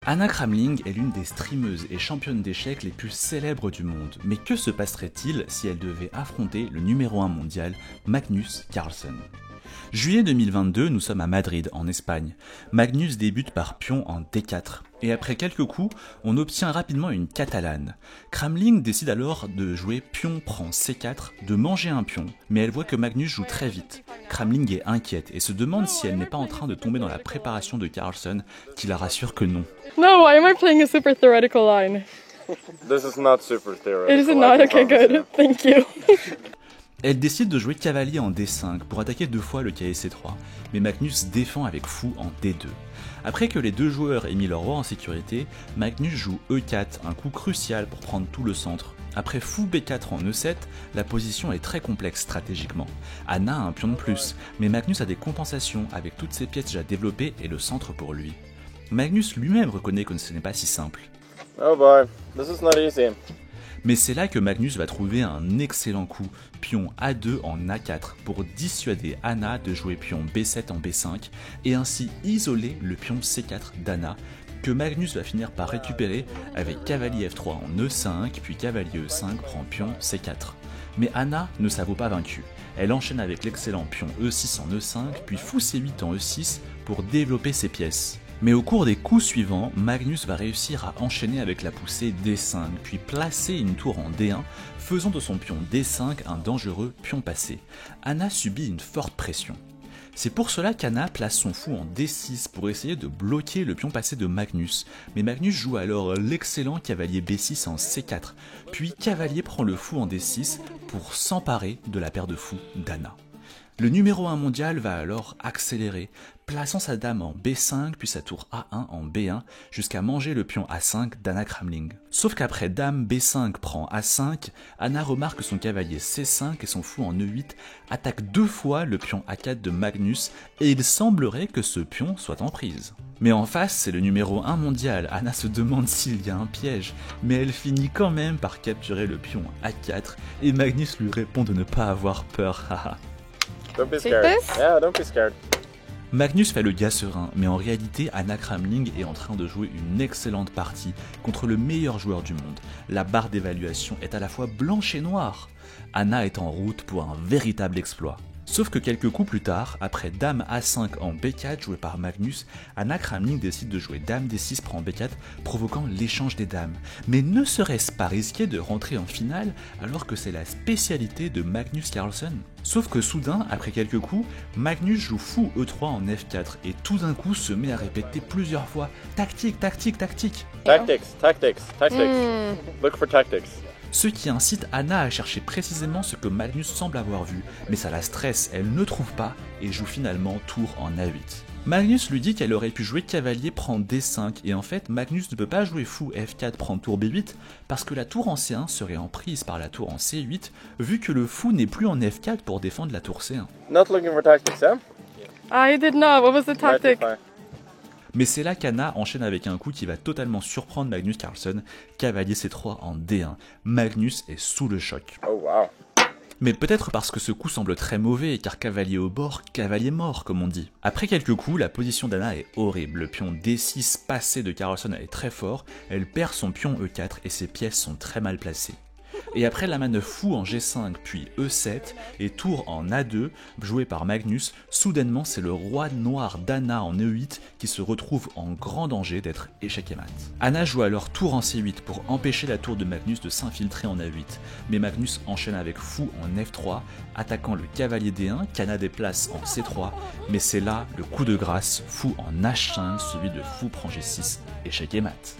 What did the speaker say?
Anna Kramling est l'une des streameuses et championnes d'échecs les plus célèbres du monde, mais que se passerait-il si elle devait affronter le numéro 1 mondial, Magnus Carlsen? Juillet 2022, nous sommes à Madrid, en Espagne. Magnus débute par pion en D4, et après quelques coups, on obtient rapidement une catalane. Kramling décide alors de jouer pion prend C4, de manger un pion, mais elle voit que Magnus joue très vite. Kramling est inquiète et se demande si elle n'est pas en train de tomber dans la préparation de Carlsen, qui la rassure que non. No, why am I playing a super theoretical line? This is not super theoretical. It is not? Okay, good. Thank you. Elle décide de jouer cavalier en D5 pour attaquer 2 fois le cavalier C3, mais Magnus défend avec fou en D2. Après que les deux joueurs aient mis leur roi en sécurité, Magnus joue E4, un coup crucial pour prendre tout le centre. Après fou B4 en E7, la position est très complexe stratégiquement. Anna a un pion de plus, mais Magnus a des compensations avec toutes ses pièces déjà développées et le centre pour lui. Magnus lui-même reconnaît que ce n'est pas si simple. Oh boy, this is not easy. Mais c'est là que Magnus va trouver un excellent coup, pion A2 en A4, pour dissuader Anna de jouer pion B7 en B5, et ainsi isoler le pion C4 d'Anna, que Magnus va finir par récupérer avec cavalier F3 en E5, puis cavalier E5 prend pion C4. Mais Anna ne s'avoue pas vaincue. Elle enchaîne avec l'excellent pion E6 en E5, puis fou C8 en E6 pour développer ses pièces. Mais au cours des coups suivants, Magnus va réussir à enchaîner avec la poussée D5, puis placer une tour en D1, faisant de son pion D5 un dangereux pion passé. Anna subit une forte pression. C'est pour cela qu'Anna place son fou en D6 pour essayer de bloquer le pion passé de Magnus, mais Magnus joue alors l'excellent cavalier B6 en C4, puis cavalier prend le fou en D6 pour s'emparer de la paire de fous d'Anna. Le numéro 1 mondial va alors accélérer, plaçant sa dame en B5 puis sa tour A1 en B1 jusqu'à manger le pion A5 d'Anna Kramling. Sauf qu'après dame B5 prend A5, Anna remarque que son cavalier C5 et son fou en E8 attaquent 2 fois le pion A4 de Magnus et il semblerait que ce pion soit en prise. Mais en face, c'est le numéro 1 mondial. Anna se demande s'il y a un piège, mais elle finit quand même par capturer le pion A4 et Magnus lui répond de ne pas avoir peur. Don't be scared. Yeah, don't be scared. Magnus fait le gars serein, mais en réalité, Anna Kramling est en train de jouer une excellente partie contre le meilleur joueur du monde. La barre d'évaluation est à la fois blanche et noire. Anna est en route pour un véritable exploit. Sauf que quelques coups plus tard, après dame A5 en B4 joué par Magnus, Anna Kramling décide de jouer dame D6 prend B4, provoquant l'échange des dames. Mais ne serait-ce pas risqué de rentrer en finale alors que c'est la spécialité de Magnus Carlsen? Sauf que soudain, après quelques coups, Magnus joue fou E3 en F4 et tout d'un coup se met à répéter plusieurs fois « Tactique, tactique, tactique ». Tactics. Look for tactics. Ce qui incite Anna à chercher précisément ce que Magnus semble avoir vu, mais ça la stresse, elle ne trouve pas et joue finalement tour en A8. Magnus lui dit qu'elle aurait pu jouer cavalier prend D5 et en fait Magnus ne peut pas jouer fou F4 prend tour B8 parce que la tour en C1 serait en prise par la tour en C8 vu que le fou n'est plus en F4 pour défendre la tour C1. Not looking for tactics, huh? I did not. What was the tactic? Mais c'est là qu'Anna enchaîne avec un coup qui va totalement surprendre Magnus Carlsen, cavalier C3 en D1. Magnus est sous le choc. Oh wow. Mais peut-être parce que ce coup semble très mauvais, car cavalier au bord, cavalier mort, comme on dit. Après quelques coups, la position d'Anna est horrible. Le pion D6 passé de Carlsen est très fort, elle perd son pion E4 et ses pièces sont très mal placées. Et après la manœuvre fou en G5 puis E7 et tour en A2 joué par Magnus, soudainement c'est le roi noir d'Anna en E8 qui se retrouve en grand danger d'être échec et mat. Anna joue alors tour en C8 pour empêcher la tour de Magnus de s'infiltrer en A8, mais Magnus enchaîne avec fou en F3, attaquant le cavalier D1 qu'Anna déplace en C3, mais c'est là le coup de grâce, fou en H5 suivi de fou prend G6, échec et mat.